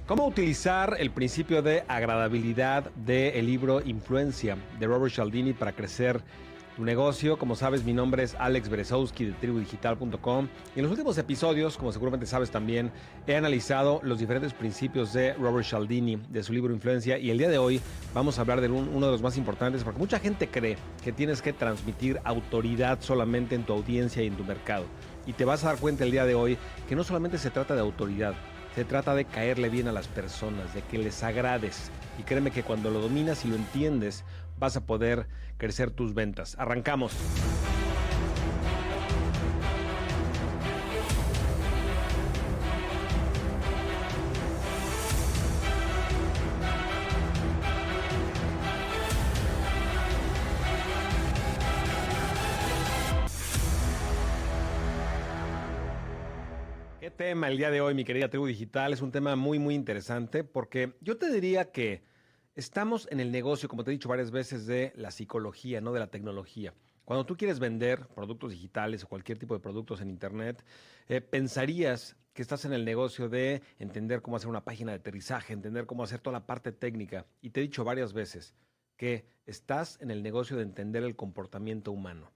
¿Cómo utilizar el principio de agradabilidad del libro Influencia de Robert Cialdini para crecer tu negocio? Como sabes, mi nombre es Alex Berezowski de tribudigital.com y en los últimos episodios, como seguramente sabes también, he analizado los diferentes principios de Robert Cialdini, de su libro Influencia, y el día de hoy vamos a hablar de uno de los más importantes, porque mucha gente cree que tienes que transmitir autoridad solamente en tu audiencia y en tu mercado. Y te vas a dar cuenta el día de hoy que no solamente se trata de autoridad, se trata de caerle bien a las personas, de que les agrades. Y créeme que cuando lo dominas y lo entiendes, vas a poder crecer tus ventas. Arrancamos. ¿Qué tema el día de hoy, mi querida tribu digital? Es un tema muy interesante porque yo te diría que estamos en el negocio, como te he dicho varias veces, de la psicología, no de la tecnología. Cuando tú quieres vender productos digitales o cualquier tipo de productos en Internet, pensarías que estás en el negocio de entender cómo hacer una página de aterrizaje, entender cómo hacer toda la parte técnica. Y te he dicho varias veces que estás en el negocio de entender el comportamiento humano.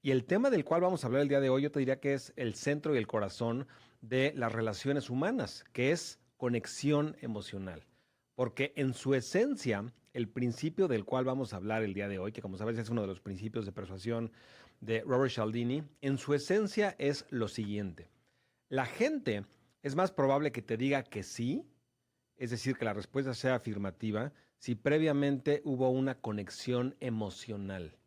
Y el tema del cual vamos a hablar el día de hoy, yo te diría que es el centro y el corazón de las relaciones humanas, que es conexión emocional. Porque en su esencia, el principio del cual vamos a hablar el día de hoy, que como sabes es uno de los principios de persuasión de Robert Cialdini, en su esencia es lo siguiente. La gente es más probable que te diga que sí, es decir, que la respuesta sea afirmativa, si previamente hubo una conexión emocional.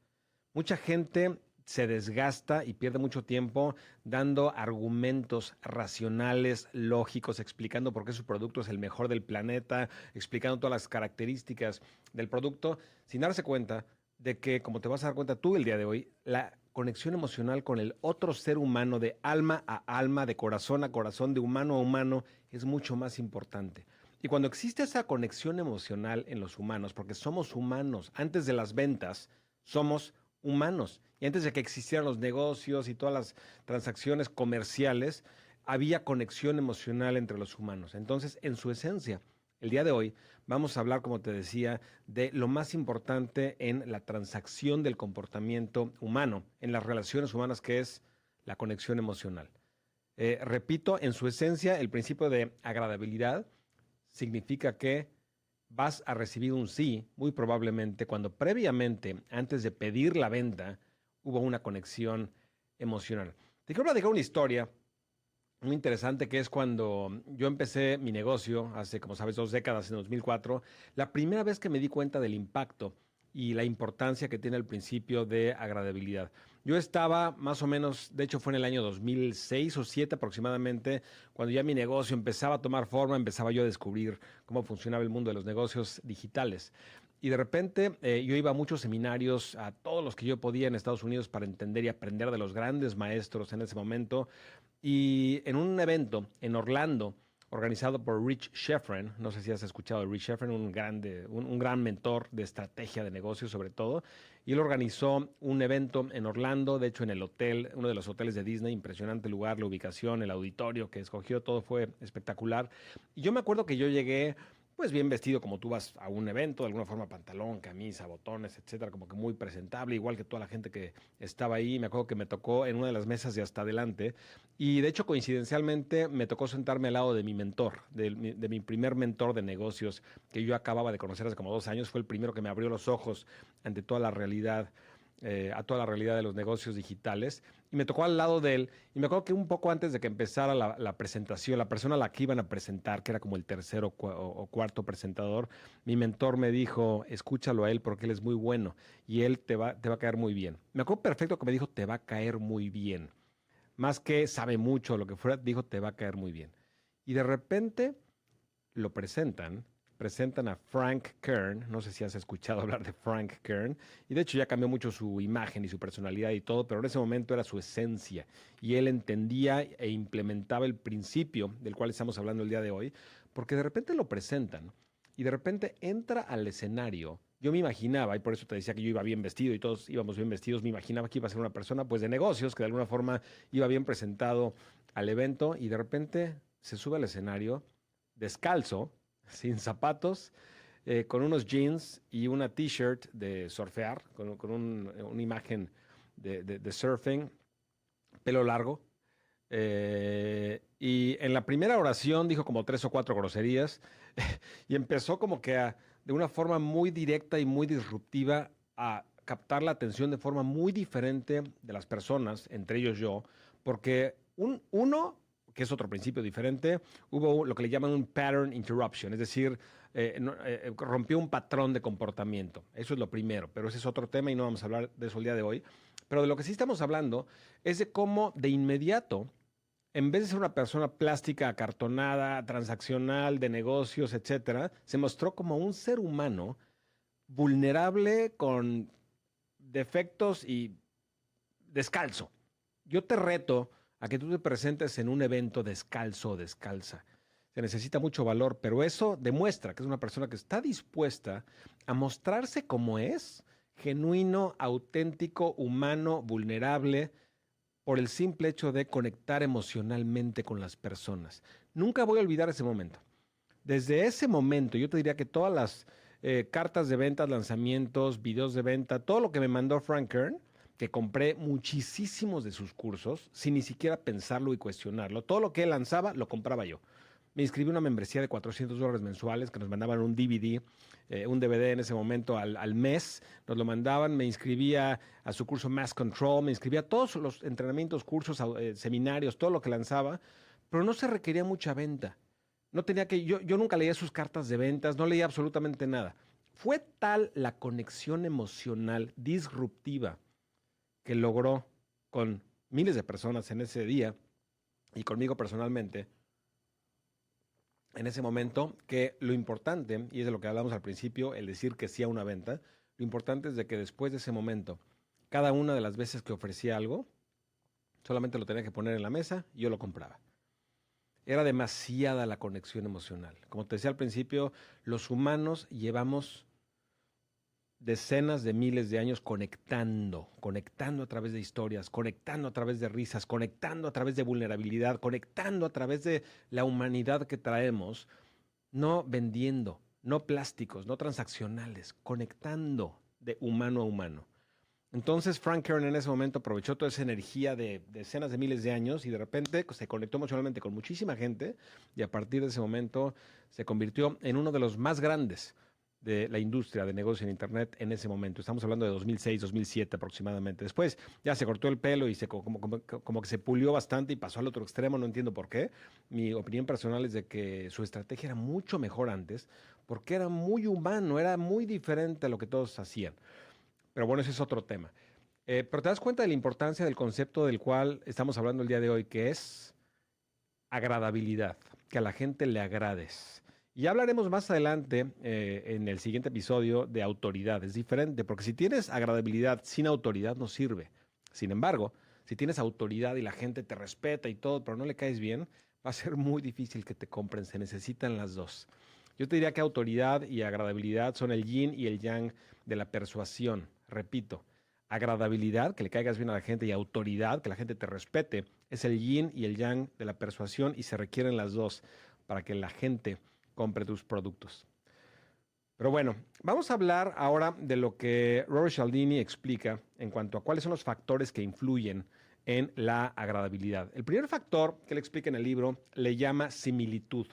Mucha gente se desgasta y pierde mucho tiempo dando argumentos racionales, lógicos, explicando por qué su producto es el mejor del planeta, explicando todas las características del producto, sin darse cuenta de que, como te vas a dar cuenta tú el día de hoy, la conexión emocional con el otro ser humano, de alma a alma, de corazón a corazón, de humano a humano, es mucho más importante. Y cuando existe esa conexión emocional en los humanos, porque somos humanos, antes de las ventas, somos humanos. Y antes de que existieran los negocios y todas las transacciones comerciales, había conexión emocional entre los humanos. Entonces, en su esencia, el día de hoy vamos a hablar, como te decía, de lo más importante en la transacción del comportamiento humano, en las relaciones humanas, que es la conexión emocional. Repito, en su esencia, el principio de agradabilidad significa que vas a recibir un sí, muy probablemente, cuando previamente, antes de pedir la venta, hubo una conexión emocional. Te quiero platicar una historia muy interesante, que es cuando yo empecé mi negocio hace, como sabes, 2 décadas, en 2004. La primera vez que me di cuenta del impacto y la importancia que tiene el principio de agradabilidad. Yo estaba más o menos, de hecho fue en el año 2006 o 2007 aproximadamente, cuando ya mi negocio empezaba a tomar forma, empezaba yo a descubrir cómo funcionaba el mundo de los negocios digitales. Y de repente yo iba a muchos seminarios, a todos los que yo podía en Estados Unidos, para entender y aprender de los grandes maestros en ese momento. Y en un evento en Orlando, organizado por Rich Schefren, no sé si has escuchado de Rich Schefren, un gran mentor de estrategia de negocios sobre todo, y él organizó un evento en Orlando, de hecho en el hotel, uno de los hoteles de Disney, impresionante lugar, la ubicación, el auditorio que escogió, todo fue espectacular. Y yo me acuerdo que yo llegué pues bien vestido, como tú vas a un evento, de alguna forma pantalón, camisa, botones, etcétera, como que muy presentable, igual que toda la gente que estaba ahí. Me acuerdo que me tocó en una de las mesas de hasta adelante, y de hecho coincidencialmente me tocó sentarme al lado de mi mentor, de mi primer mentor de negocios, que yo acababa de conocer hace como 2 años. Fue el primero que me abrió los ojos ante toda la realidad, a toda la realidad de los negocios digitales. Y me tocó al lado de él. Y me acuerdo que un poco antes de que empezara la presentación, la persona a la que iban a presentar, que era como el tercero o cuarto presentador, mi mentor me dijo: escúchalo a él porque él es muy bueno y él te va a caer muy bien. Me acuerdo perfecto que me dijo: te va a caer muy bien. Más que sabe mucho, lo que fuera, dijo: te va a caer muy bien. Y de repente lo presentan a Frank Kern. No sé si has escuchado hablar de Frank Kern, y de hecho ya cambió mucho su imagen y su personalidad y todo, pero en ese momento era su esencia, y él entendía e implementaba el principio del cual estamos hablando el día de hoy, porque de repente lo presentan y de repente entra al escenario. Yo me imaginaba, y por eso te decía que yo iba bien vestido y todos íbamos bien vestidos, me imaginaba que iba a ser una persona pues de negocios, que de alguna forma iba bien presentado al evento, y de repente se sube al escenario descalzo, sin zapatos, con unos jeans y una t-shirt de surfear, una imagen de surfing, pelo largo. Y en la primera oración dijo como 3 o 4 groserías y empezó como que de una forma muy directa y muy disruptiva a captar la atención de forma muy diferente de las personas, entre ellos yo, porque uno, que es otro principio diferente, hubo lo que le llaman un pattern interruption, es decir, rompió un patrón de comportamiento. Eso es lo primero, pero ese es otro tema y no vamos a hablar de eso el día de hoy. Pero de lo que sí estamos hablando es de cómo de inmediato, en vez de ser una persona plástica, acartonada, transaccional, de negocios, etcétera, se mostró como un ser humano vulnerable, con defectos y descalzo. Yo te reto a que tú te presentes en un evento descalzo o descalza. Se necesita mucho valor, pero eso demuestra que es una persona que está dispuesta a mostrarse como es, genuino, auténtico, humano, vulnerable, por el simple hecho de conectar emocionalmente con las personas. Nunca voy a olvidar ese momento. Desde ese momento, yo te diría que todas las cartas de ventas, lanzamientos, videos de venta, todo lo que me mandó Frank Kern, que compré muchísimos de sus cursos sin ni siquiera pensarlo y cuestionarlo. Todo lo que él lanzaba, lo compraba yo. Me inscribí a una membresía de $400 mensuales que nos mandaban un DVD, un DVD en ese momento al mes. Nos lo mandaban, me inscribía a su curso Mass Control, me inscribía a todos los entrenamientos, cursos, seminarios, todo lo que lanzaba, pero no se requería mucha venta. No tenía que, yo nunca leía sus cartas de ventas, no leía absolutamente nada. Fue tal la conexión emocional disruptiva que logró con miles de personas en ese día y conmigo personalmente, en ese momento, que lo importante, y es de lo que hablamos al principio, el decir que sí a una venta, lo importante es de que después de ese momento, cada una de las veces que ofrecía algo, solamente lo tenía que poner en la mesa y yo lo compraba. Era demasiada la conexión emocional. Como te decía al principio, los humanos llevamos decenas de miles de años conectando a través de historias, conectando a través de risas, conectando a través de vulnerabilidad, conectando a través de la humanidad que traemos, no vendiendo, no plásticos, no transaccionales, conectando de humano a humano. Entonces Frank Kern en ese momento aprovechó toda esa energía de decenas de miles de años y de repente se conectó emocionalmente con muchísima gente y a partir de ese momento se convirtió en uno de los más grandes de la industria de negocio en Internet en ese momento. Estamos hablando de 2006, 2007 aproximadamente. Después ya se cortó el pelo y como que se pulió bastante y pasó al otro extremo, no entiendo por qué. Mi opinión personal es de que su estrategia era mucho mejor antes porque era muy humano, era muy diferente a lo que todos hacían. Pero bueno, ese es otro tema. Pero te das cuenta de la importancia del concepto del cual estamos hablando el día de hoy, que es agradabilidad, que a la gente le agrades. Y ya hablaremos más adelante en el siguiente episodio de autoridad. Es diferente, porque si tienes agradabilidad sin autoridad no sirve. Sin embargo, si tienes autoridad y la gente te respeta y todo, pero no le caes bien, va a ser muy difícil que te compren. Se necesitan las dos. Yo te diría que autoridad y agradabilidad son el yin y el yang de la persuasión. Repito, agradabilidad, que le caigas bien a la gente, y autoridad, que la gente te respete, es el yin y el yang de la persuasión y se requieren las dos para que la gente compre tus productos. Pero bueno, vamos a hablar ahora de lo que Robert Cialdini explica en cuanto a cuáles son los factores que influyen en la agradabilidad. El primer factor que le explica en el libro le llama similitud.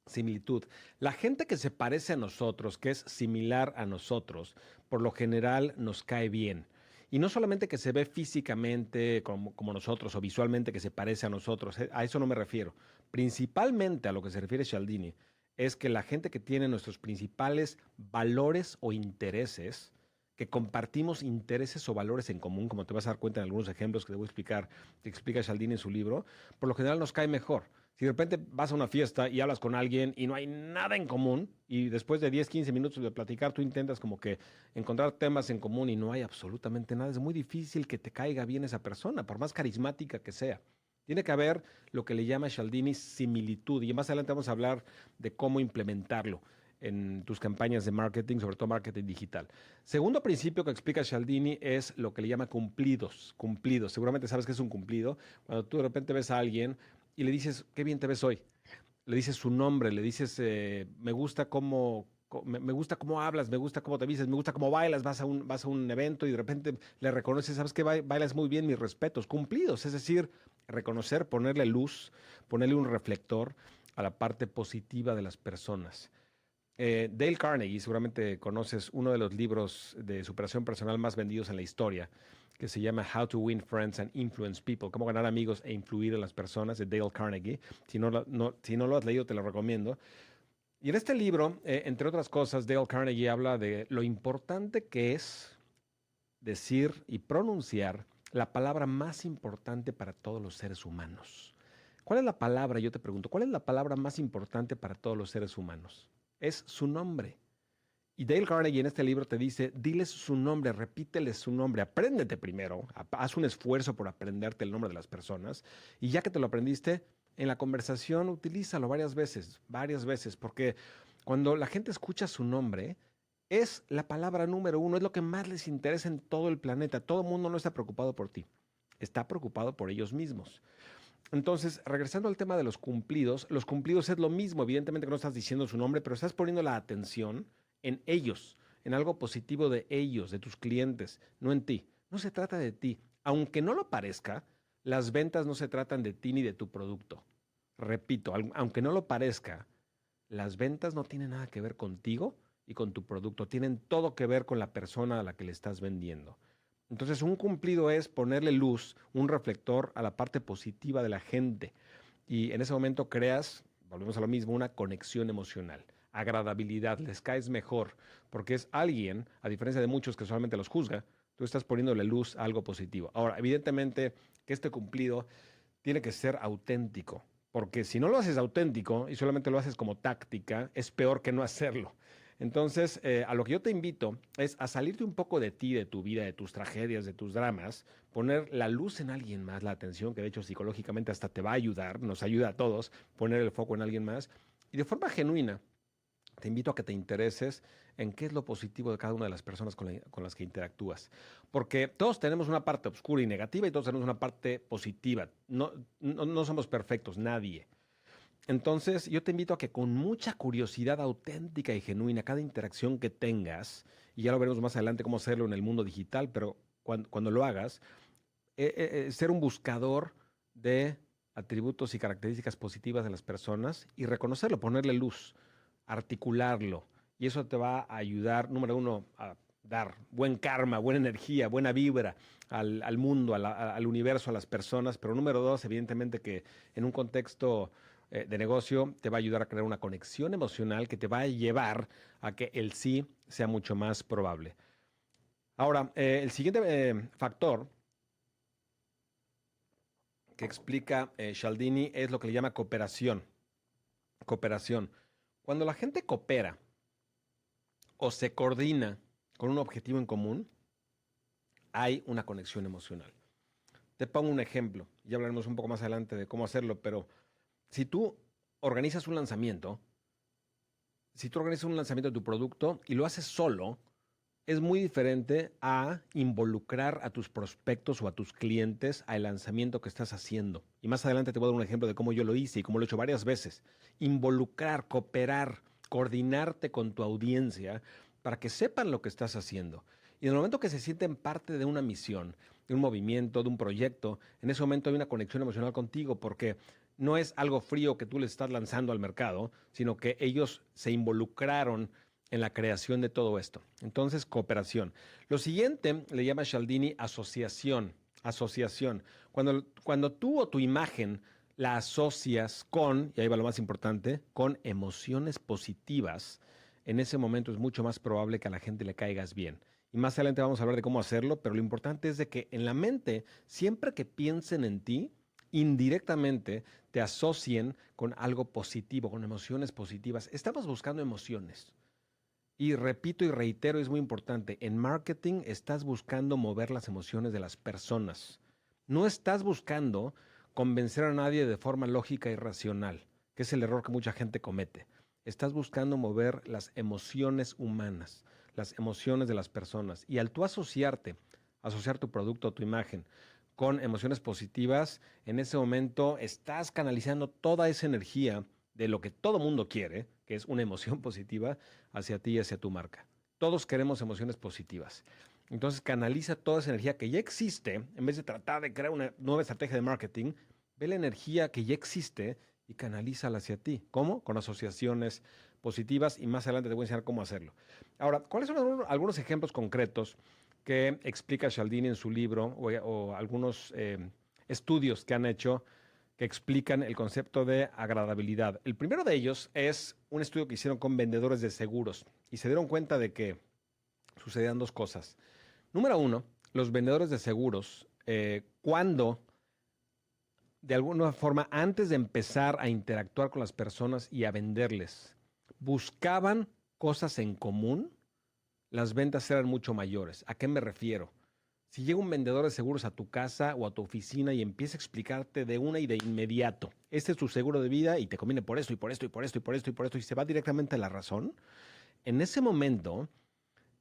Similitud. La gente que se parece a nosotros, que es similar a nosotros, por lo general nos cae bien. Y no solamente que se ve físicamente como nosotros o visualmente que se parece a nosotros, a eso no me refiero. Principalmente a lo que se refiere Cialdini es que la gente que tiene nuestros principales valores o intereses, que compartimos intereses o valores en común, como te vas a dar cuenta en algunos ejemplos que te voy a explicar, que explica Cialdini en su libro, por lo general nos cae mejor. Si de repente vas a una fiesta y hablas con alguien y no hay nada en común, y después de 10, 15 minutos de platicar, tú intentas como que encontrar temas en común y no hay absolutamente nada, es muy difícil que te caiga bien esa persona, por más carismática que sea. Tiene que haber lo que le llama Cialdini similitud, y más adelante vamos a hablar de cómo implementarlo en tus campañas de marketing, sobre todo marketing digital. Segundo principio que explica Cialdini es lo que le llama cumplidos. Cumplidos. Seguramente sabes qué es un cumplido. Cuando tú de repente ves a alguien y le dices, qué bien te ves hoy. le dices su nombre, le dices, me gusta me gusta cómo hablas, me gusta cómo te vistes, me gusta cómo bailas, vas a un evento y de repente le reconoces, sabes que bailas muy bien, mis respetos, cumplidos, es decir, reconocer, ponerle luz, ponerle un reflector a la parte positiva de las personas. Dale Carnegie, seguramente conoces uno de los libros de superación personal más vendidos en la historia, que se llama How to Win Friends and Influence People, cómo ganar amigos e influir en las personas, de Dale Carnegie. Si no lo has leído, te lo recomiendo. Y en este libro, entre otras cosas, Dale Carnegie habla de lo importante que es decir y pronunciar la palabra más importante para todos los seres humanos. ¿Cuál es la palabra? Yo te pregunto, ¿cuál es la palabra más importante para todos los seres humanos? Es su nombre. Y Dale Carnegie en este libro te dice, diles su nombre, repíteles su nombre, apréndete primero, haz un esfuerzo por aprenderte el nombre de las personas y ya que te lo aprendiste, en la conversación utilízalo varias veces, porque cuando la gente escucha su nombre, es la palabra número uno, es lo que más les interesa en todo el planeta. Todo el mundo no está preocupado por ti, está preocupado por ellos mismos. Entonces, regresando al tema de los cumplidos es lo mismo. Evidentemente que no estás diciendo su nombre, pero estás poniendo la atención en ellos, en algo positivo de ellos, de tus clientes, no en ti. No se trata de ti. Aunque no lo parezca, las ventas no se tratan de ti ni de tu producto. Repito, aunque no lo parezca, las ventas no tienen nada que ver contigo y con tu producto. Tienen todo que ver con la persona a la que le estás vendiendo. Entonces, un cumplido es ponerle luz, un reflector a la parte positiva de la gente. Y en ese momento creas, volvemos a lo mismo, una conexión emocional, agradabilidad, les caes mejor, porque es alguien, a diferencia de muchos que solamente los juzga, tú estás poniéndole luz a algo positivo. Ahora, evidentemente que este cumplido tiene que ser auténtico, porque si no lo haces auténtico y solamente lo haces como táctica, es peor que no hacerlo. Entonces, a lo que yo te invito es a salirte un poco de ti, de tu vida, de tus tragedias, de tus dramas, poner la luz en alguien más, la atención, que de hecho psicológicamente hasta te va a ayudar, nos ayuda a todos, poner el foco en alguien más. Y de forma genuina, te invito a que te intereses en qué es lo positivo de cada una de las personas con las que interactúas. Porque todos tenemos una parte oscura y negativa y todos tenemos una parte positiva. No somos perfectos, nadie. Entonces, yo te invito a que con mucha curiosidad auténtica y genuina, cada interacción que tengas, y ya lo veremos más adelante cómo hacerlo en el mundo digital, pero cuando lo hagas, ser un buscador de atributos y características positivas de las personas y reconocerlo, ponerle luz, articularlo. Y eso te va a ayudar, número uno, a dar buen karma, buena energía, buena vibra al mundo, al universo, a las personas. Pero número dos, evidentemente que en un contexto de negocio te va a ayudar a crear una conexión emocional que te va a llevar a que el sí sea mucho más probable. Ahora, el siguiente factor que explica Cialdini es lo que le llama cooperación. Cooperación. Cuando la gente coopera o se coordina con un objetivo en común, hay una conexión emocional. Te pongo un ejemplo, ya hablaremos un poco más adelante de cómo hacerlo, pero si tú organizas un lanzamiento, si tú organizas un lanzamiento de tu producto y lo haces solo, es muy diferente a involucrar a tus prospectos o a tus clientes al lanzamiento que estás haciendo. Y más adelante te voy a dar un ejemplo de cómo yo lo hice y cómo lo he hecho varias veces. Involucrar, cooperar, coordinarte con tu audiencia para que sepan lo que estás haciendo. Y en el momento que se sienten parte de una misión, de un movimiento, de un proyecto, en ese momento hay una conexión emocional contigo porque no es algo frío que tú les estás lanzando al mercado, sino que ellos se involucraron en la creación de todo esto. Entonces, cooperación. Lo siguiente le llama Cialdini asociación. Asociación. Cuando tú o tu imagen la asocias con, y ahí va lo más importante, con emociones positivas, en ese momento es mucho más probable que a la gente le caigas bien. Y más adelante vamos a hablar de cómo hacerlo, pero lo importante es de que en la mente, siempre que piensen en ti, indirectamente te asocien con algo positivo, con emociones positivas. Estamos buscando emociones. Y repito y reitero, es muy importante, en marketing estás buscando mover las emociones de las personas. No estás buscando convencer a nadie de forma lógica y racional, que es el error que mucha gente comete. Estás buscando mover las emociones humanas, las emociones de las personas. Y al tú asociar tu producto o tu imagen con emociones positivas, en ese momento estás canalizando toda esa energía de lo que todo mundo quiere, que es una emoción positiva hacia ti y hacia tu marca. Todos queremos emociones positivas. Entonces canaliza toda esa energía que ya existe, en vez de tratar de crear una nueva estrategia de marketing, ve la energía que ya existe y canalízala hacia ti. ¿Cómo? Con asociaciones positivas y más adelante te voy a enseñar cómo hacerlo. Ahora, ¿cuáles son algunos ejemplos concretos que explica Cialdini en su libro o algunos estudios que han hecho que explican el concepto de agradabilidad? El primero de ellos es un estudio que hicieron con vendedores de seguros y se dieron cuenta de que sucedían dos cosas. Número uno, los vendedores de seguros, cuando de alguna forma, antes de empezar a interactuar con las personas y a venderles, buscaban cosas en común, las ventas eran mucho mayores. ¿A qué me refiero? Si llega un vendedor de seguros a tu casa o a tu oficina y empieza a explicarte de una y de inmediato, este es tu seguro de vida y te conviene por esto y por esto y por esto y por esto y por esto y se va directamente a la razón, en ese momento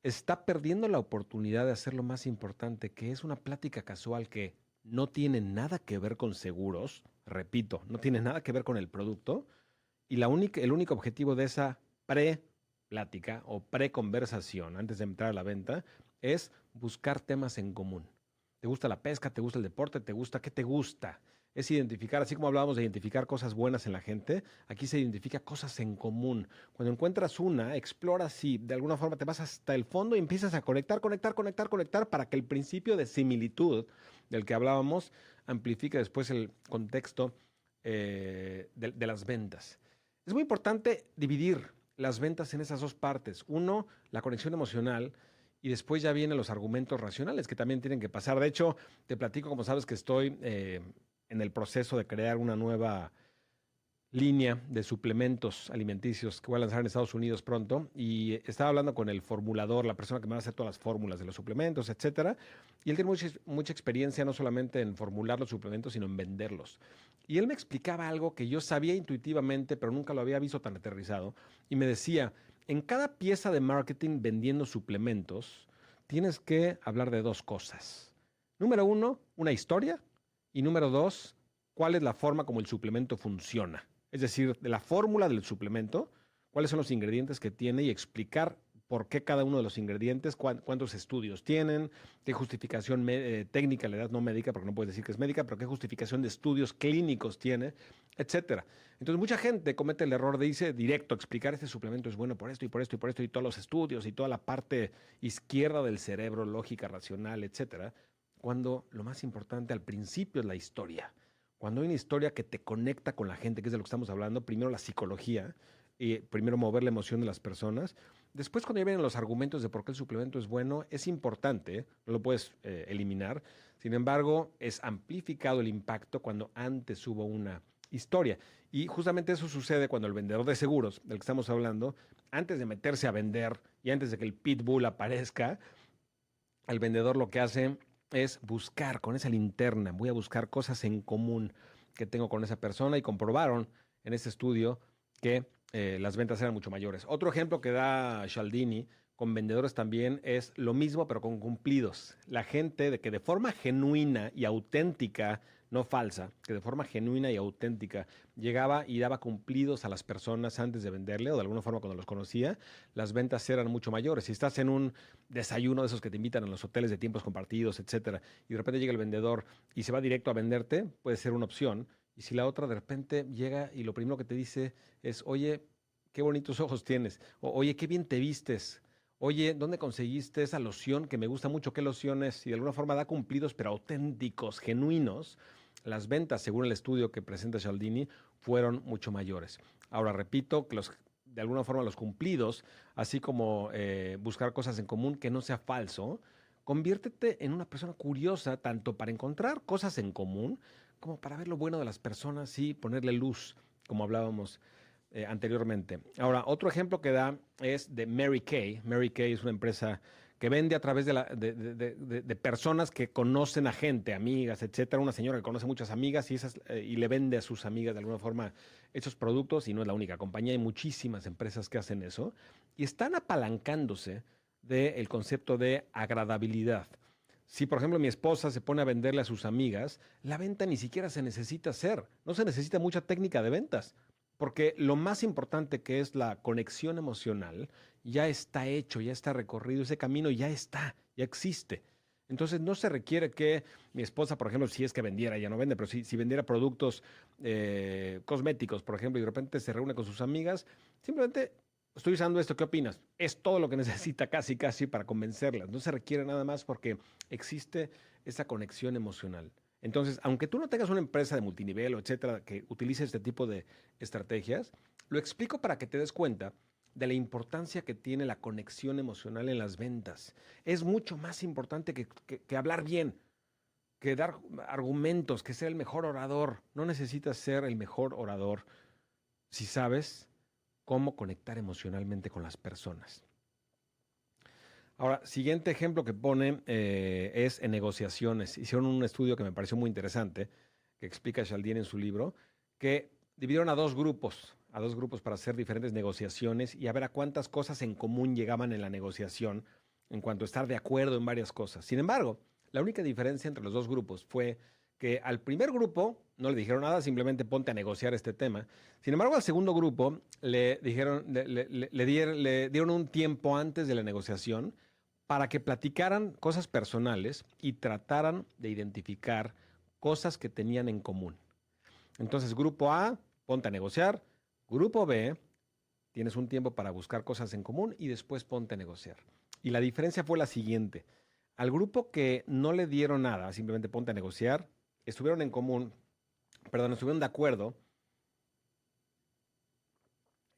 está perdiendo la oportunidad de hacer lo más importante, que es una plática casual que no tiene nada que ver con seguros, repito, no tiene nada que ver con el producto, y el único objetivo de esa pre-plática o pre-conversación antes de entrar a la venta es buscar temas en común. ¿Te gusta la pesca? ¿Te gusta el deporte? ¿Te gusta? ¿Qué te gusta? Es identificar, así como hablábamos de identificar cosas buenas en la gente, aquí se identifica cosas en común. Cuando encuentras una, explora si de alguna forma te vas hasta el fondo y empiezas a conectar para que el principio de similitud del que hablábamos amplifique después el contexto de las ventas. Es muy importante dividir las ventas en esas dos partes. Uno, la conexión emocional, y después ya vienen los argumentos racionales que también tienen que pasar. De hecho, te platico, como sabes, que estoy en el proceso de crear una nueva línea de suplementos alimenticios que voy a lanzar en Estados Unidos pronto, y estaba hablando con el formulador, la persona que me va a hacer todas las fórmulas de los suplementos, etcétera, y él tiene mucha experiencia no solamente en formular los suplementos, sino en venderlos. Y él me explicaba algo que yo sabía intuitivamente, pero nunca lo había visto tan aterrizado, y me decía, en cada pieza de marketing vendiendo suplementos, tienes que hablar de dos cosas. Número uno, una historia, y número dos, cuál es la forma como el suplemento funciona. Es decir, de la fórmula del suplemento, cuáles son los ingredientes que tiene y explicar por qué cada uno de los ingredientes, cuántos estudios tienen, qué justificación técnica le das, no médica, porque no puedes decir que es médica, pero qué justificación de estudios clínicos tiene, etcétera. Entonces, mucha gente comete el error de irse directo a explicar este suplemento es bueno por esto y por esto y por esto y todos los estudios y toda la parte izquierda del cerebro, lógica, racional, etcétera, cuando lo más importante al principio es la historia. Cuando hay una historia que te conecta con la gente, que es de lo que estamos hablando, primero la psicología, y primero mover la emoción de las personas. Después, cuando ya vienen los argumentos de por qué el suplemento es bueno, es importante, no lo puedes eliminar. Sin embargo, es amplificado el impacto cuando antes hubo una historia. Y justamente eso sucede cuando el vendedor de seguros, del que estamos hablando, antes de meterse a vender y antes de que el pitbull aparezca, el vendedor lo que hace es buscar con esa linterna, voy a buscar cosas en común que tengo con esa persona, y comprobaron en este estudio que las ventas eran mucho mayores. Otro ejemplo que da Cialdini con vendedores también es lo mismo, pero con cumplidos. La gente de que de forma genuina y auténtica, no falsa, que de forma genuina y auténtica llegaba y daba cumplidos a las personas antes de venderle, o de alguna forma cuando los conocía, las ventas eran mucho mayores. Si estás en un desayuno de esos que te invitan en los hoteles de tiempos compartidos, etcétera, y de repente llega el vendedor y se va directo a venderte, puede ser una opción. Y si la otra de repente llega y lo primero que te dice es, oye, qué bonitos ojos tienes, o oye, qué bien te vistes, oye, ¿dónde conseguiste esa loción que me gusta mucho? ¿Qué loción es? Y de alguna forma da cumplidos, pero auténticos, genuinos. Las ventas, según el estudio que presenta Cialdini, fueron mucho mayores. Ahora, repito, que de alguna forma los cumplidos, así como buscar cosas en común que no sea falso, conviértete en una persona curiosa, tanto para encontrar cosas en común, como para ver lo bueno de las personas y ponerle luz, como hablábamos anteriormente. Ahora, otro ejemplo que da es de Mary Kay. Mary Kay es una empresa que vende a través de personas que conocen a gente, amigas, etcétera. Una señora que conoce muchas amigas y le vende a sus amigas de alguna forma esos productos, y no es la única compañía, hay muchísimas empresas que hacen eso y están apalancándose del concepto de agradabilidad. Si, por ejemplo, mi esposa se pone a venderle a sus amigas, la venta ni siquiera se necesita hacer, no se necesita mucha técnica de ventas. Porque lo más importante que es la conexión emocional ya está hecho, ya está recorrido, ese camino ya existe. Entonces no se requiere que mi esposa, por ejemplo, si es que vendiera, ya no vende, pero si vendiera productos cosméticos, por ejemplo, y de repente se reúne con sus amigas, simplemente estoy usando esto, ¿qué opinas? Es todo lo que necesita casi, casi para convencerlas. No se requiere nada más porque existe esa conexión emocional. Entonces, aunque tú no tengas una empresa de multinivel o etcétera que utilice este tipo de estrategias, lo explico para que te des cuenta de la importancia que tiene la conexión emocional en las ventas. Es mucho más importante que hablar bien, que dar argumentos, que ser el mejor orador. No necesitas ser el mejor orador si sabes cómo conectar emocionalmente con las personas. Ahora, siguiente ejemplo que pone es en negociaciones. Hicieron un estudio que me pareció muy interesante, que explica Cialdini en su libro, que dividieron a dos grupos para hacer diferentes negociaciones y a ver a cuántas cosas en común llegaban en la negociación en cuanto a estar de acuerdo en varias cosas. Sin embargo, la única diferencia entre los dos grupos fue que al primer grupo no le dijeron nada, simplemente ponte a negociar este tema. Sin embargo, al segundo grupo le dijeron, le dieron un tiempo antes de la negociación para que platicaran cosas personales y trataran de identificar cosas que tenían en común. Entonces, grupo A, ponte a negociar. Grupo B, tienes un tiempo para buscar cosas en común y después ponte a negociar. Y la diferencia fue la siguiente. Al grupo que no le dieron nada, simplemente ponte a negociar, estuvieron en común, perdón, estuvieron de acuerdo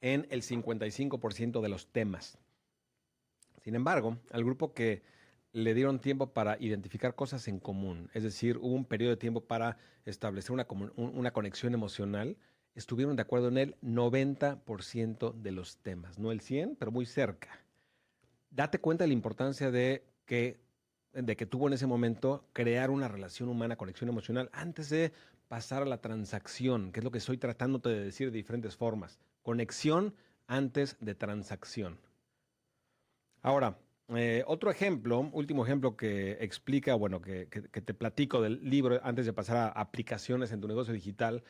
en el 55% de los temas. Sin embargo, al grupo que le dieron tiempo para identificar cosas en común, es decir, hubo un periodo de tiempo para establecer una conexión emocional, estuvieron de acuerdo en el 90% de los temas, no el 100, pero muy cerca. Date cuenta de la importancia de que tuvo en ese momento crear una relación humana, conexión emocional, antes de pasar a la transacción, que es lo que estoy tratando de decir de diferentes formas. Conexión antes de transacción. Ahora, otro ejemplo, último ejemplo que explica, bueno, que te platico del libro antes de pasar a aplicaciones en tu negocio digital,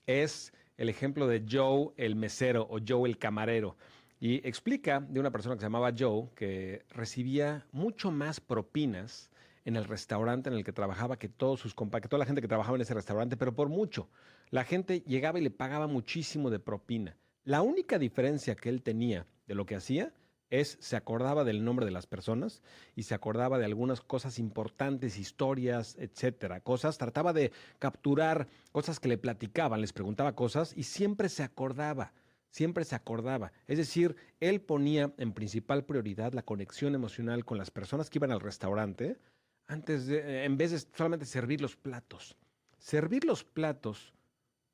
es el ejemplo de Joe el mesero o Joe el camarero. Y explica de una persona que se llamaba Joe que recibía mucho más propinas en el restaurante en el que trabajaba que que toda la gente que trabajaba en ese restaurante, pero por mucho. La gente llegaba y le pagaba muchísimo de propina. La única diferencia que él tenía de lo que hacía se acordaba del nombre de las personas y se acordaba de algunas cosas importantes, historias, etcétera. Trataba de capturar cosas que le platicaban, les preguntaba cosas y siempre se acordaba. Siempre se acordaba. Es decir, él ponía en principal prioridad la conexión emocional con las personas que iban al restaurante en vez de solamente servir los platos. Servir los platos,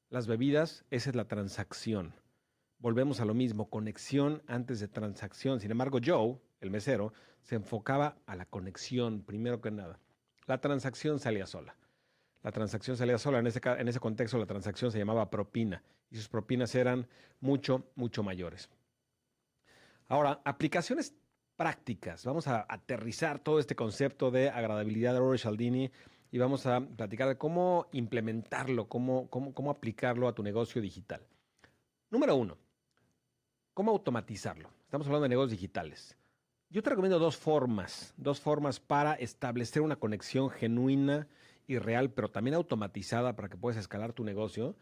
las bebidas, esa es la transacción. Volvemos a lo mismo, conexión antes de transacción. Sin embargo, Joe, el mesero, se enfocaba a la conexión primero que nada. La transacción salía sola. La transacción salía sola. En ese contexto, la transacción se llamaba propina y sus propinas eran mucho, mucho mayores. Ahora, aplicaciones prácticas. Vamos a aterrizar todo este concepto de agradabilidad de Robert Cialdini y vamos a platicar de cómo implementarlo, cómo aplicarlo a tu negocio digital. Número uno, ¿cómo automatizarlo? Estamos hablando de negocios digitales. Yo te recomiendo dos formas para establecer una conexión genuina y real, pero también automatizada para que puedas escalar tu negocio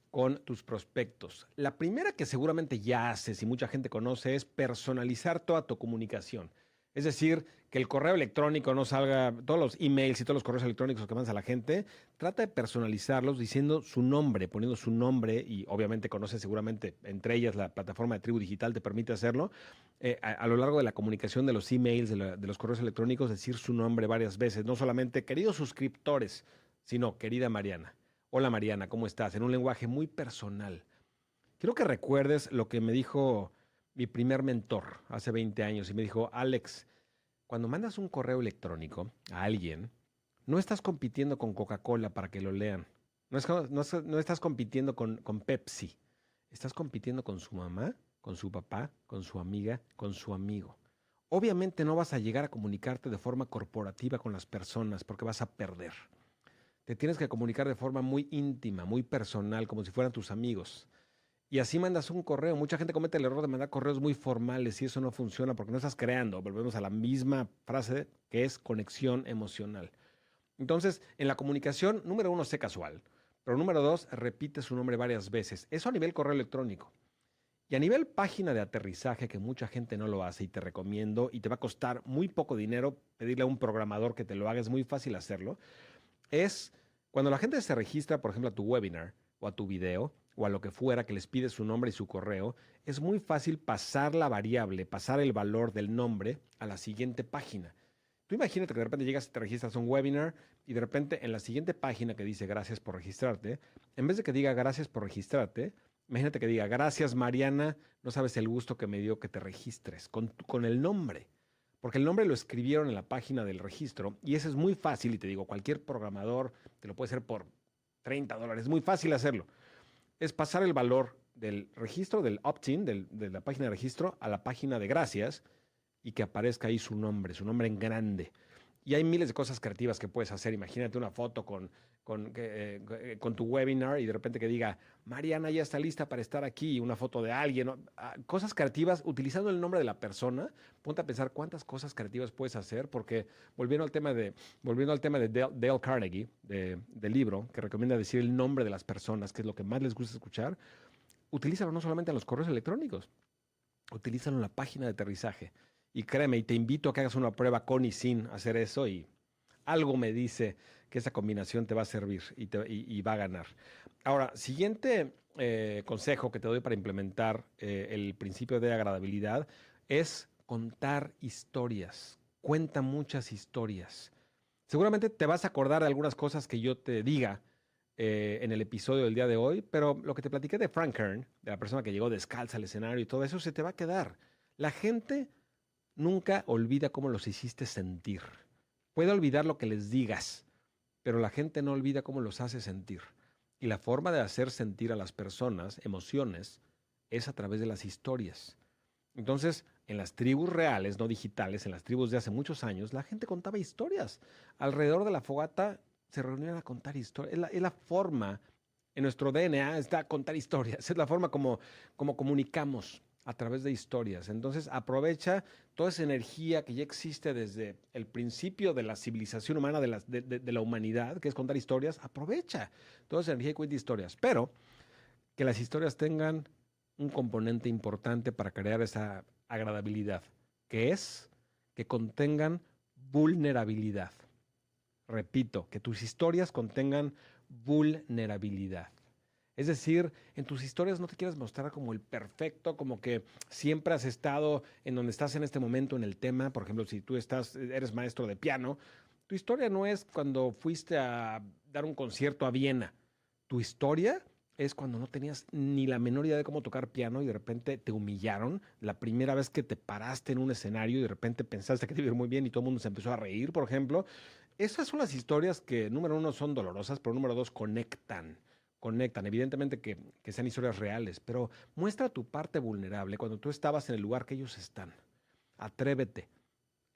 con tus prospectos. La primera que seguramente ya haces y mucha gente conoce es personalizar toda tu comunicación. Es decir, que el correo electrónico no salga, todos los emails y todos los correos electrónicos que mandas a la gente, trata de personalizarlos diciendo su nombre, poniendo su nombre y obviamente conoces seguramente, entre ellas la plataforma de Tribu Digital te permite hacerlo. A lo largo de la comunicación de los emails, de los correos electrónicos, decir su nombre varias veces, no solamente queridos suscriptores, sino querida Mariana. Hola Mariana, ¿cómo estás? En un lenguaje muy personal. Quiero que recuerdes lo que me dijo mi primer mentor hace 20 años y me dijo, Alex, cuando mandas un correo electrónico a alguien, no estás compitiendo con Coca-Cola para que lo lean. No estás compitiendo con Pepsi. Estás compitiendo con su mamá, con su papá, con su amiga, con su amigo. Obviamente no vas a llegar a comunicarte de forma corporativa con las personas porque vas a perder. Te tienes que comunicar de forma muy íntima, muy personal, como si fueran tus amigos. y así mandas un correo. Mucha gente comete el error de mandar correos muy formales y eso no funciona porque no estás creando. Volvemos a la misma frase que es conexión emocional. Entonces, en la comunicación, número uno, sé casual. Pero número dos, repite su nombre varias veces. Eso a nivel correo electrónico. Y a nivel página de aterrizaje, que mucha gente no lo hace y te recomiendo, y te va a costar muy poco dinero pedirle a un programador que te lo haga, es muy fácil hacerlo, es cuando la gente se registra, por ejemplo, a tu webinar o a tu video o a lo que fuera que les pide su nombre y su correo, es muy fácil pasar la variable, pasar el valor del nombre a la siguiente página. Tú imagínate que de repente llegas y te registras a un webinar y de repente en la siguiente página que dice gracias por registrarte, en vez de que diga gracias por registrarte, imagínate que diga gracias Mariana, no sabes el gusto que me dio que te registres con el nombre. Porque el nombre lo escribieron en la página del registro y ese es muy fácil y te digo, cualquier programador te lo puede hacer por $30, es muy fácil hacerlo. Es pasar el valor del registro, del opt-in, de la página de registro, a la página de gracias y que aparezca ahí su nombre en grande. Y hay miles de cosas creativas que puedes hacer. Imagínate una foto con tu webinar y de repente que diga, Mariana ya está lista para estar aquí, una foto de alguien. ¿No? Cosas creativas utilizando el nombre de la persona. Ponte a pensar cuántas cosas creativas puedes hacer, porque volviendo al tema de Dale Carnegie, del libro, que recomienda decir el nombre de las personas, que es lo que más les gusta escuchar, utilízalo no solamente en los correos electrónicos, utilízalo en la página de aterrizaje. Y créeme, y te invito a que hagas una prueba con y sin hacer eso y algo me dice que esa combinación te va a servir y va a ganar. Ahora, siguiente consejo que te doy para implementar el principio de agradabilidad es contar historias. Cuenta muchas historias. Seguramente te vas a acordar de algunas cosas que yo te diga en el episodio del día de hoy, pero lo que te platiqué de Frank Kern, de la persona que llegó descalza al escenario y todo eso, se te va a quedar. La gente nunca olvida cómo los hiciste sentir. Puede olvidar lo que les digas, pero la gente no olvida cómo los hace sentir. Y la forma de hacer sentir a las personas emociones es a través de las historias. Entonces, en las tribus reales, no digitales, en las tribus de hace muchos años, la gente contaba historias. Alrededor de la fogata se reunían a contar historias. Es la forma, en nuestro DNA está contar historias. Es la forma como comunicamos a través de historias. Entonces, aprovecha toda esa energía que ya existe desde el principio de la civilización humana, de la humanidad, que es contar historias. Aprovecha toda esa energía y cuenta historias. Pero que las historias tengan un componente importante para crear esa agradabilidad, que es que contengan vulnerabilidad. Repito, que tus historias contengan vulnerabilidad. Es decir, en tus historias no te quieras mostrar como el perfecto, como que siempre has estado en donde estás en este momento en el tema. Por ejemplo, si eres maestro de piano, tu historia no es cuando fuiste a dar un concierto a Viena. Tu historia es cuando no tenías ni la menor idea de cómo tocar piano y de repente te humillaron. La primera vez que te paraste en un escenario y de repente pensaste que te iba a ir muy bien y todo el mundo se empezó a reír, por ejemplo. Esas son las historias que, número uno, son dolorosas, pero número dos, conectan. Evidentemente que sean historias reales, pero muestra tu parte vulnerable cuando tú estabas en el lugar que ellos están. Atrévete.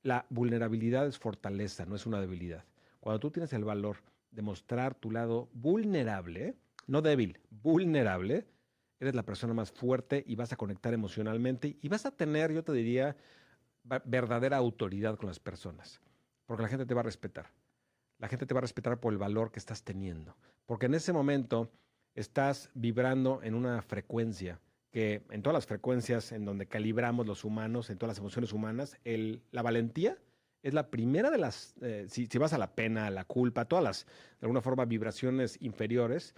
La vulnerabilidad es fortaleza, no es una debilidad. Cuando tú tienes el valor de mostrar tu lado vulnerable, no débil, vulnerable, eres la persona más fuerte y vas a conectar emocionalmente y vas a tener, yo te diría, verdadera autoridad con las personas, porque la gente te va a respetar. La gente te va a respetar por el valor que estás teniendo, porque en ese momento estás vibrando en una frecuencia que en todas las frecuencias en donde calibramos los humanos, en todas las emociones humanas, la valentía es la primera de las, si vas a la pena, a la culpa, todas las, de alguna forma, vibraciones inferiores,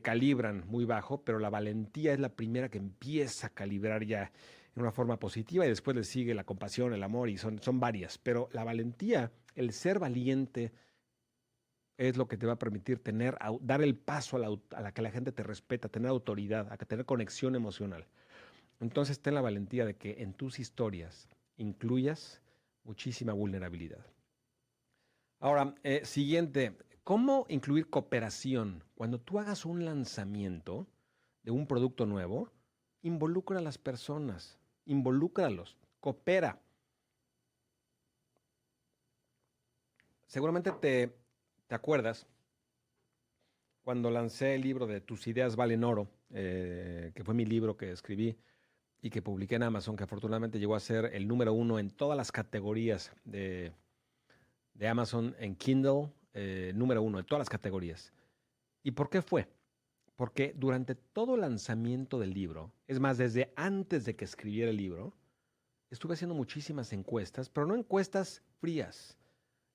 calibran muy bajo, pero la valentía es la primera que empieza a calibrar ya en una forma positiva y después le sigue la compasión, el amor y son varias, pero la valentía, el ser valiente, es lo que te va a permitir dar el paso a la que la gente te respeta, tener autoridad, a tener conexión emocional. Entonces ten la valentía de que en tus historias incluyas muchísima vulnerabilidad. Ahora, siguiente, ¿cómo incluir cooperación? Cuando tú hagas un lanzamiento de un producto nuevo, involucra a las personas, involúcralos, coopera. Seguramente te acuerdas cuando lancé el libro de Tus ideas valen oro, que fue mi libro que escribí y que publiqué en Amazon, que afortunadamente llegó a ser el número uno en todas las categorías de Amazon en Kindle, número uno en todas las categorías. ¿Y por qué fue? Porque durante todo el lanzamiento del libro, es más, desde antes de que escribiera el libro, estuve haciendo muchísimas encuestas, pero no encuestas frías.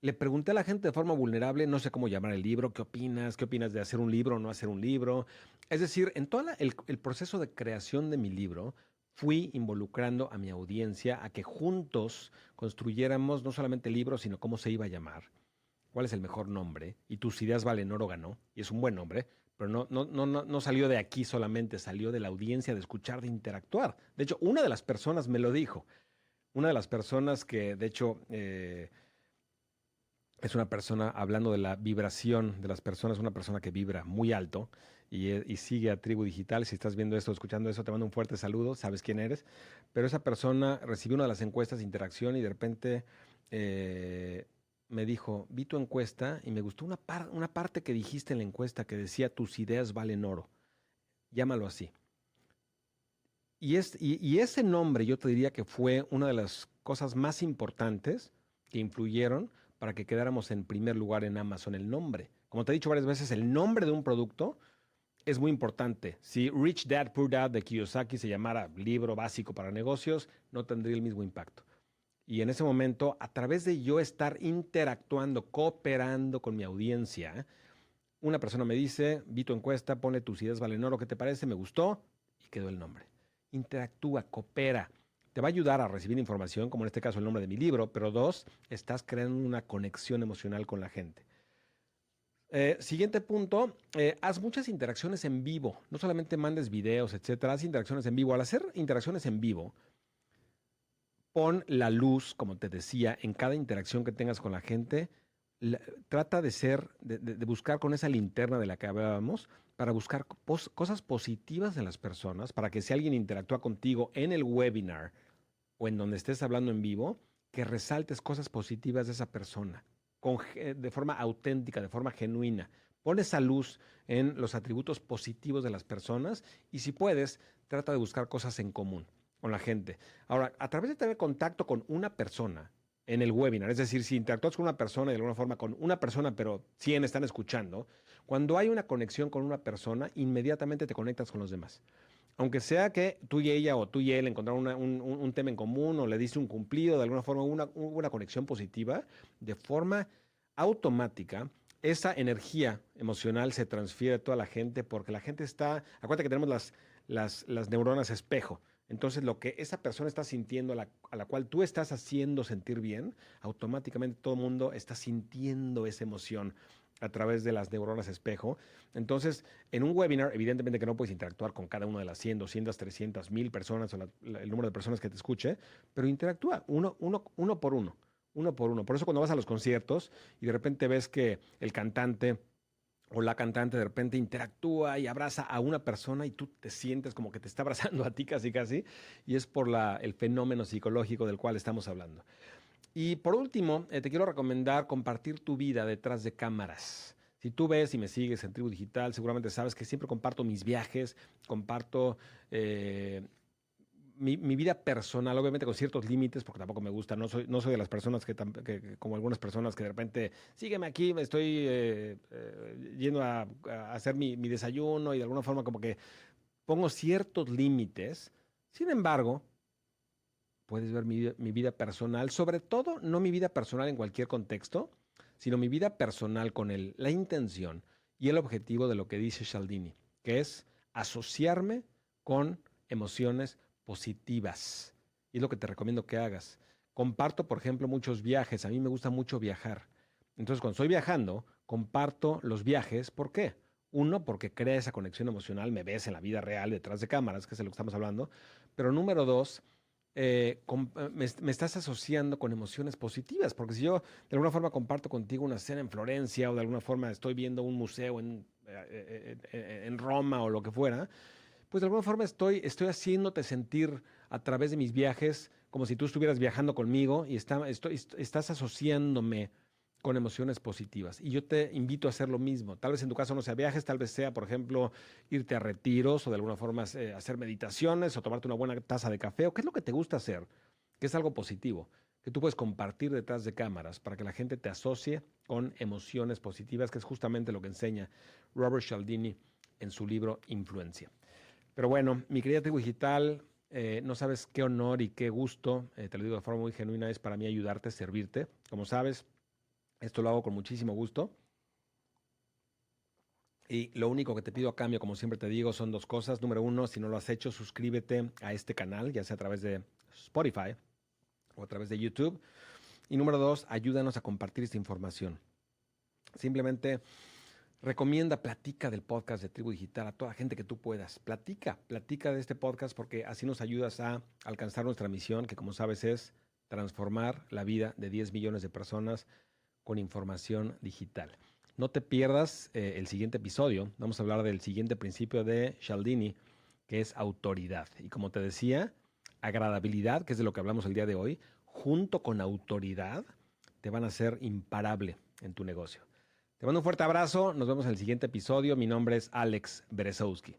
Le pregunté a la gente de forma vulnerable, no sé cómo llamar el libro, qué opinas de hacer un libro o no hacer un libro. Es decir, en todo el proceso de creación de mi libro, fui involucrando a mi audiencia a que juntos construyéramos no solamente el libro, sino cómo se iba a llamar, cuál es el mejor nombre, y Tus ideas valen oro ganó, y es un buen nombre, pero no salió de aquí solamente, salió de la audiencia, de escuchar, de interactuar. De hecho, una de las personas me lo dijo, una de las personas que, de hecho, es una persona, hablando de la vibración de las personas, una persona que vibra muy alto y sigue a Tribu Digital. Si estás viendo esto, escuchando eso, te mando un fuerte saludo, sabes quién eres. Pero esa persona recibió una de las encuestas de interacción y de repente me dijo, vi tu encuesta y me gustó una parte que dijiste en la encuesta que decía, tus ideas valen oro. Llámalo así. Y ese nombre yo te diría que fue una de las cosas más importantes que influyeron para que quedáramos en primer lugar en Amazon, el nombre. Como te he dicho varias veces, el nombre de un producto es muy importante. Si Rich Dad, Poor Dad de Kiyosaki se llamara libro básico para negocios, no tendría el mismo impacto. Y en ese momento, a través de yo estar interactuando, cooperando con mi audiencia, una persona me dice, vi tu encuesta, pone tus ideas valen oro, ¿qué te parece? Me gustó y quedó el nombre. Interactúa, coopera. Te va a ayudar a recibir información, como en este caso el nombre de mi libro, pero dos, estás creando una conexión emocional con la gente. Siguiente punto, haz muchas interacciones en vivo. No solamente mandes videos, etcétera, haz interacciones en vivo. Al hacer interacciones en vivo, pon la luz, como te decía, en cada interacción que tengas con la gente. Trata de de buscar con esa linterna de la que hablábamos, para buscar cosas positivas de las personas, para que si alguien interactúa contigo en el webinar o en donde estés hablando en vivo, que resaltes cosas positivas de esa persona, de forma auténtica, de forma genuina. Pon esa luz en los atributos positivos de las personas y si puedes, trata de buscar cosas en común con la gente. Ahora, a través de tener contacto con una persona en el webinar, es decir, si interactúas con una persona y de alguna forma con una persona, pero 100 están escuchando, cuando hay una conexión con una persona, inmediatamente te conectas con los demás. Aunque sea que tú y ella o tú y él encontraron un tema en común o le diste un cumplido, de alguna forma una conexión positiva, de forma automática, esa energía emocional se transfiere a toda la gente porque la gente está, acuérdate que tenemos las neuronas espejo. Entonces, lo que esa persona está sintiendo, a la cual tú estás haciendo sentir bien, automáticamente todo el mundo está sintiendo esa emoción a través de las neuronas espejo. Entonces, en un webinar, evidentemente que no puedes interactuar con cada una de las 100, 200, 300, 1000 personas o el número de personas que te escuche, pero interactúa uno por uno, uno por uno. Por eso cuando vas a los conciertos y de repente ves que el cantante o la cantante de repente interactúa y abraza a una persona y tú te sientes como que te está abrazando a ti casi casi, y es por el fenómeno psicológico del cual estamos hablando. Y por último, te quiero recomendar compartir tu vida detrás de cámaras. Si tú ves y me sigues en Tribu Digital, seguramente sabes que siempre comparto mis viajes, comparto mi vida personal, obviamente con ciertos límites, porque tampoco me gusta, no soy de las personas como algunas personas que de repente, sígueme aquí, me estoy yendo a hacer mi desayuno y de alguna forma como que pongo ciertos límites. Sin embargo, puedes ver mi vida personal, sobre todo no mi vida personal en cualquier contexto, sino mi vida personal con la intención y el objetivo de lo que dice Cialdini, que es asociarme con emociones positivas. Y es lo que te recomiendo que hagas. Comparto, por ejemplo, muchos viajes. A mí me gusta mucho viajar. Entonces, cuando estoy viajando, comparto los viajes. ¿Por qué? Uno, porque crea esa conexión emocional, me ves en la vida real, detrás de cámaras, que es de lo que estamos hablando. Pero número dos, me estás asociando con emociones positivas, porque si yo de alguna forma comparto contigo una cena en Florencia o de alguna forma estoy viendo un museo en Roma o lo que fuera, pues de alguna forma estoy haciéndote sentir a través de mis viajes como si tú estuvieras viajando conmigo y estás asociándome con emociones positivas. Y yo te invito a hacer lo mismo. Tal vez en tu caso no sea viajes, tal vez sea, por ejemplo, irte a retiros o de alguna forma hacer meditaciones o tomarte una buena taza de café o qué es lo que te gusta hacer, que es algo positivo, que tú puedes compartir detrás de cámaras para que la gente te asocie con emociones positivas, que es justamente lo que enseña Robert Cialdini en su libro Influencia. Pero bueno, mi querida tribu digital, no sabes qué honor y qué gusto, te lo digo de forma muy genuina, es para mí ayudarte, servirte. Como sabes, esto lo hago con muchísimo gusto. Y lo único que te pido a cambio, como siempre te digo, son dos cosas. Número uno, si no lo has hecho, suscríbete a este canal, ya sea a través de Spotify o a través de YouTube. Y número dos, ayúdanos a compartir esta información. Simplemente recomienda, platica del podcast de Tribu Digital a toda la gente que tú puedas. Platica de este podcast porque así nos ayudas a alcanzar nuestra misión, que como sabes es transformar la vida de 10 millones de personas con información digital. No te pierdas el siguiente episodio. Vamos a hablar del siguiente principio de Cialdini, que es autoridad. Y como te decía, agradabilidad, que es de lo que hablamos el día de hoy, junto con autoridad, te van a hacer imparable en tu negocio. Te mando un fuerte abrazo. Nos vemos en el siguiente episodio. Mi nombre es Alex Berezowski.